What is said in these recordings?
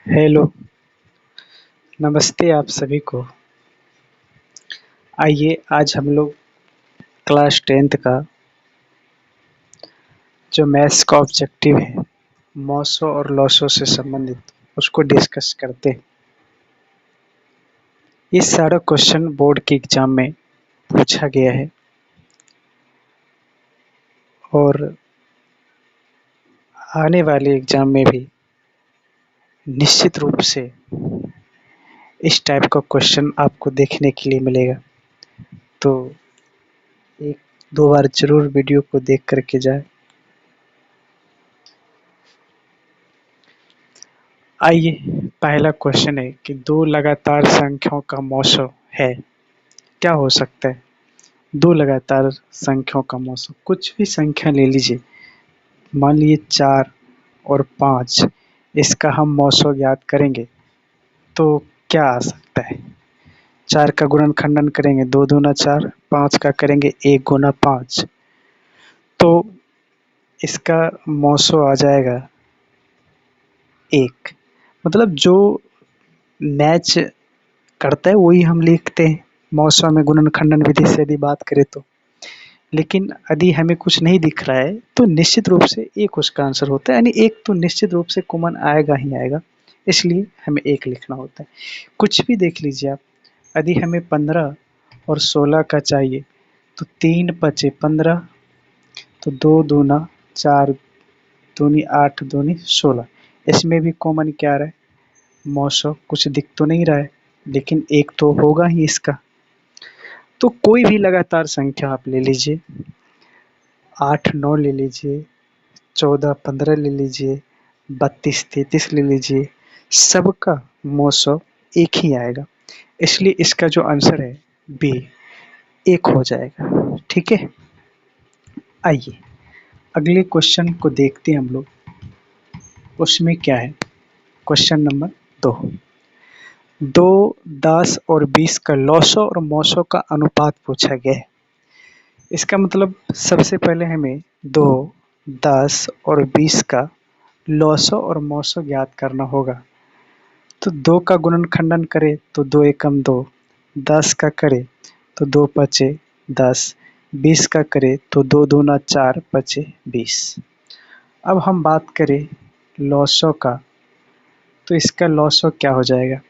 Hello, नमस्ते आप सभी को। आइए आज हम लोग क्लास 10th का जो मैथ्स का ऑब्जेक्टिव है, मौसों और लॉसों से संबंधित उसको डिस्कस करते हैं। ये सारा क्वेश्चन बोर्ड के एग्जाम में पूछा गया है और आने वाले एग्जाम में भी निश्चित रूप से इस टाइप का क्वेश्चन आपको देखने के लिए मिलेगा। तो एक दो बार जरूर वीडियो को देख करके जाए। आइए पहला क्वेश्चन है कि दो लगातार संख्याओं का मौसम है, क्या हो सकता है? दो लगातार संख्याओं का मौसम, कुछ भी संख्या ले लीजिए, मान लीजिए 4 और 5, इसका हम मौसम याद करेंगे तो क्या आ सकता है? 4 का गुणनखंडन करेंगे 2 दूना 4, 5 का करेंगे 1 गुना 5, तो इसका मौसम आ जाएगा 1। मतलब जो मैच करता है वही हम लिखते हैं मौसम में गुणनखंडन विधि से यदि बात करें तो। लेकिन यदि हमें कुछ नहीं दिख रहा है तो निश्चित रूप से एक उसका आंसर होता है, यानी एक तो निश्चित रूप से कॉमन आएगा ही आएगा, इसलिए हमें एक लिखना होता है। कुछ भी देख लीजिए आप, यदि हमें 15 और 16 का चाहिए तो 3 पचे 15, तो 2 दूना 4, दूनी 8, दूनी 16, इसमें भी कॉमन क्या आ रहा है? मौसम कुछ दिख तो नहीं रहा है, लेकिन एक तो होगा ही इसका। तो कोई भी लगातार संख्या आप ले लीजिए, 8 9 ले लीजिए, 14 15 ले लीजिए, 32 33 ले लीजिए, सबका मौसम एक ही आएगा, इसलिए इसका जो आंसर है बी, एक हो जाएगा। ठीक है, आइए अगले क्वेश्चन को देखते हैं हम लोग। उसमें क्या है? क्वेश्चन नंबर 2, 2 10 और 20 का लॉसो और मौसो का अनुपात पूछा गया है। इसका मतलब सबसे पहले हमें 2 10 और 20 का लॉसो और मौसो ज्ञात करना होगा। तो 2 का गुणनखंडन करें तो 2 एकम 2, 10 का करें तो 2 पचे 10, 20 का करें तो 2 दूना 4 पचे 20। अब हम बात करें लॉसो का, तो इसका लॉसो क्या हो जाएगा?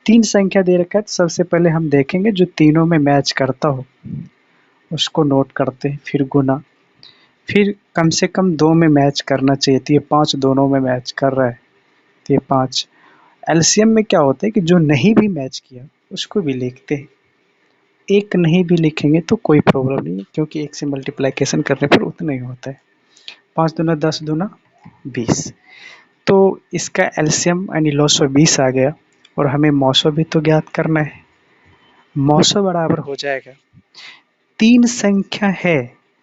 तीन संख्या दे रखा है, तो सबसे पहले हम देखेंगे जो तीनों में मैच करता हो उसको नोट करते हैं, फिर गुना, फिर कम से कम 2 में मैच करना चाहिए, तो ये 5 दोनों में मैच कर रहा है, तो ये 5। एलसीएम में क्या होता है कि जो नहीं भी मैच किया उसको भी लिखते हैं, एक नहीं भी लिखेंगे तो कोई प्रॉब्लम नहीं है, क्योंकि एक से मल्टीप्लिकेशन करने पर उतना ही होता है। 5 दूना 10 दूना 20, तो इसका एलसीएम यानी लॉसो 20 आ गया, और हमें मौसो भी तो ज्ञात करना है। मौसो बराबर हो जाएगा, तीन संख्या है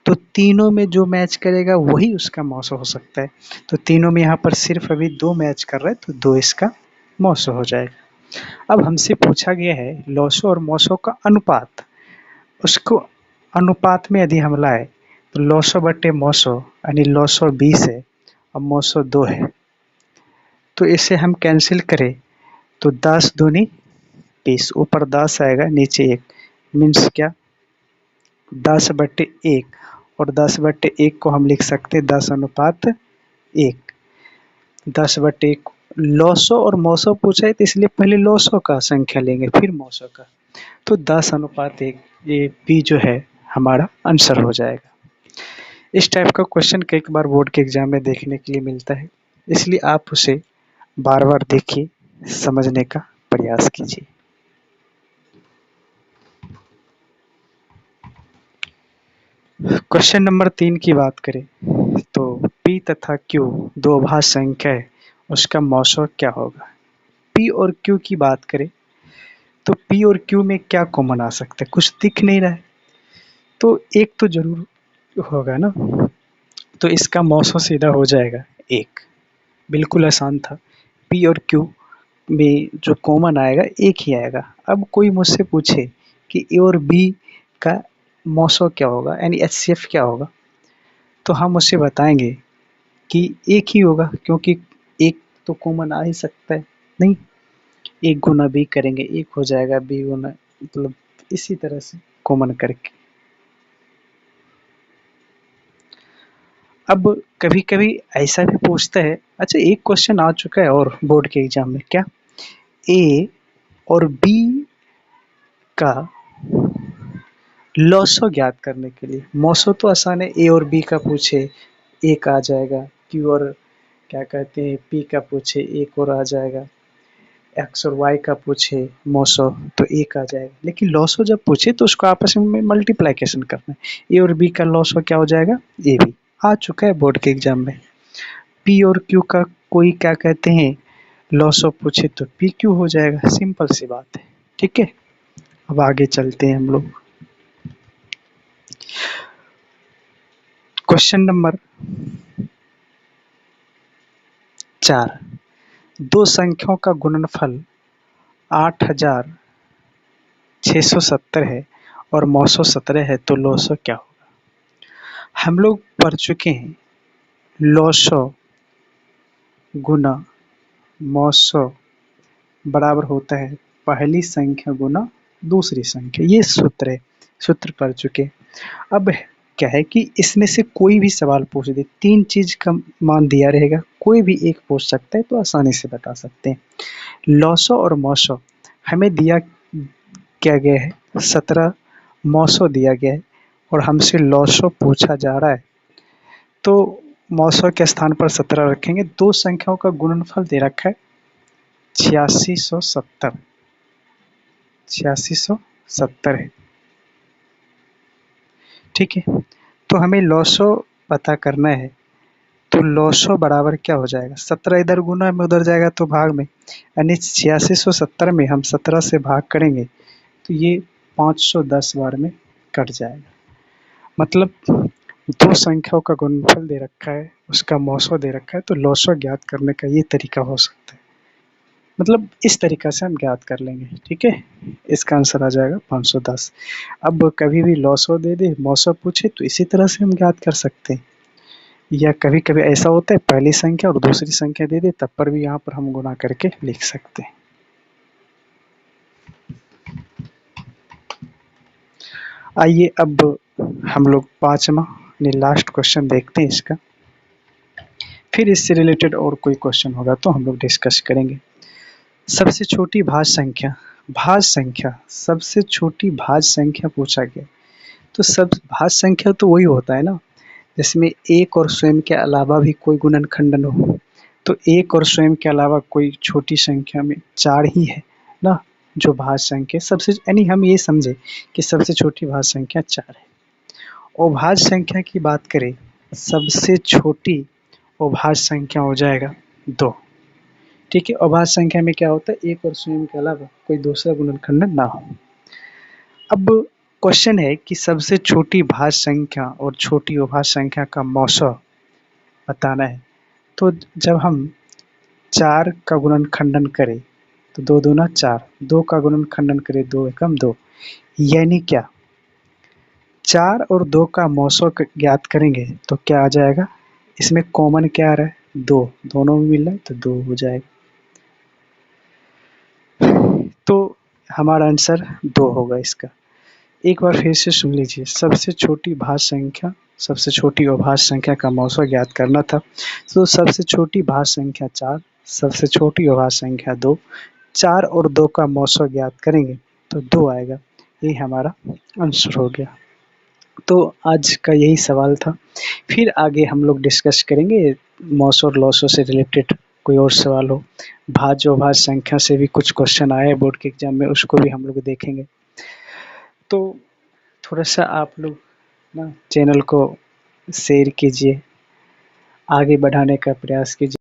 तो तीनों में जो मैच करेगा वही उसका मौसो हो सकता है। तो तीनों में यहाँ पर सिर्फ अभी 2 मैच कर रहा है, तो 2 इसका मौसो हो जाएगा। अब हमसे पूछा गया है लॉसो और मौसो का अनुपात, उसको अनुपात में यदि हम लाए तो लॉसो बटे मौसो, यानी लॉसो 20 है और मौसो 2 है, तो इसे हम कैंसिल करें तो 10 दूनी 20, ऊपर 10 आएगा नीचे 1, मीन्स क्या? 10 बटे 1, और 10 बटे 1 को हम लिख सकते हैं 10 अनुपात 1। 10 बटे 1 लॉसो और मौसो पूछा है, तो इसलिए पहले लॉसो का संख्या लेंगे फिर मौसो का, तो 10 अनुपात 1, ये बी जो है हमारा आंसर हो जाएगा। इस टाइप का क्वेश्चन कई बार बोर्ड के एग्जाम में देखने के लिए मिलता है, इसलिए आप उसे बार बार देखिए, समझने का प्रयास कीजिए। क्वेश्चन नंबर 3 की बात करें तो P तथा Q दो अभाज्य संख्या है, उसका मौसम क्या होगा? P और Q की बात करें तो P और Q में क्या कॉमन आ सकता है? कुछ दिख नहीं रहा है, तो एक तो जरूर होगा ना, तो इसका मौसम सीधा हो जाएगा 1। बिल्कुल आसान था, P और Q में जो कॉमन आएगा एक ही आएगा। अब कोई मुझसे पूछे कि A और B का मौसम क्या होगा, यानी एचसीएफ क्या होगा, तो हम उसे बताएंगे कि एक ही होगा, क्योंकि एक तो कॉमन आ ही सकता है, नहीं, एक गुना बी करेंगे एक हो जाएगा बी गुना, मतलब इसी तरह से कॉमन करके। अब कभी कभी ऐसा भी पूछता है, अच्छा एक क्वेश्चन आ चुका है और बोर्ड के एग्जाम में, क्या ए और बी का लॉसो ज्ञात करने के लिए। मौसो तो आसान है, ए और बी का पूछे एक आ जाएगा, क्यू और क्या कहते हैं पी का पूछे एक और आ जाएगा, एक्स और वाई का पूछे मौसो तो एक आ जाएगा। लेकिन लॉसो जब पूछे तो उसको आपस में मल्टीप्लाइकेशन करना है, ए और बी का लॉसो क्या हो जाएगा, ए बी। आ चुका है बोर्ड के एग्जाम में। पी और क्यू का कोई क्या कहते हैं लॉसो पूछे तो पी क्यू हो जाएगा, सिंपल सी बात है। ठीक है, अब आगे चलते हैं हम लोग। क्वेश्चन नंबर 4, दो संख्याओं का गुणनफल 8670 है और 917 है, तो लॉसो क्या होगा। हम लोग पढ़ चुके हैं लॉसो गुना मौसो बराबर होता है पहली संख्या गुना दूसरी संख्या, ये सूत्र है, सूत्र पढ़ चुके। अब क्या है कि इसमें से कोई भी सवाल पूछ दे, तीन चीज का मान दिया रहेगा, कोई भी एक पूछ सकता है तो आसानी से बता सकते हैं। लॉसो और मौसो हमें दिया क्या गया है 17, मौसो दिया गया है और हमसे लॉसो पूछा जा रहा है, तो मौसो के स्थान पर 17 रखेंगे। दो संख्याओं का गुणनफल दे रखा है 8670, 8670 है। ठीक है, तो हमें लॉसो पता करना है, तो लॉसो बराबर क्या हो जाएगा, 17 इधर गुना में उधर जाएगा तो भाग में, यानी 8670 में हम 17 से भाग करेंगे तो ये 510 बार में कट जाएगा। मतलब दो संख्याओं का गुणनफल दे रखा है, उसका मौसो दे रखा है, तो लॉसो ज्ञात करने का ये तरीका हो सकता है। मतलब इस तरीका से हम ज्ञात कर लेंगे। ठीक है, इसका आंसर आ जाएगा 510। अब कभी भी लॉसो दे दे मौसो पूछे तो इसी तरह से हम ज्ञात कर सकते हैं, या कभी कभी ऐसा होता है पहली संख्या और दूसरी संख्या दे दे तब पर भी यहाँ पर हम गुना करके लिख सकते हैं। आइए अब हम लोग पांचवा लास्ट क्वेश्चन देखते हैं इसका, फिर इससे रिलेटेड और कोई क्वेश्चन होगा तो हम लोग डिस्कस करेंगे। सबसे छोटी भाज्य संख्या सबसे छोटी भाज्य संख्या पूछा गया, तो सब भाज्य संख्या तो वही होता है ना जिसमें एक और स्वयं के अलावा भी कोई गुणनखंडन हो, तो एक और स्वयं के अलावा कोई छोटी संख्या में 4 ही है ना जो भाज्य संख्या सबसे, यानी हम ये समझे कि सबसे छोटी भाज्य संख्या 4 है। अभाज्य संख्या की बात करें, सबसे छोटी अभाज्य संख्या हो जाएगा 2। ठीक है, अभाज्य संख्या में क्या होता है एक और स्वयं के अलावा कोई दूसरा गुणनखंडन ना हो। अब क्वेश्चन है कि सबसे छोटी भाज्य संख्या और छोटी अभाज्य संख्या का मौसा बताना है, तो जब हम 4 का गुणनखंडन करें तो 2 दूना 4, 2 का गुणनखंडन करें 2 एकम 2, यानी क्या 4 और 2 का मौसो ज्ञात करेंगे तो क्या आ जाएगा, इसमें कॉमन क्या आ रहा है 2, दोनों में मिल रहा है तो 2 हो जाएगा, तो हमारा आंसर 2 होगा इसका। एक बार फिर से सुन लीजिए, सबसे छोटी भाज्य संख्या सबसे छोटी अभाज्य संख्या का मौसो ज्ञात करना था, तो सबसे छोटी भाज्य संख्या 4, सबसे छोटी अभाज्य संख्या 2, 4 और 2 का मौसो ज्ञात करेंगे तो 2 आएगा, ये हमारा आंसर हो गया। तो आज का यही सवाल था, फिर आगे हम लोग डिस्कस करेंगे मौसो और लॉसो से रिलेटेड कोई और सवाल हो, भाज्य अभाज्य संख्या से भी कुछ क्वेश्चन आए हैं बोर्ड के एग्जाम में, उसको भी हम लोग देखेंगे। तो थोड़ा सा आप लोग ना चैनल को शेयर कीजिए, आगे बढ़ाने का प्रयास कीजिए।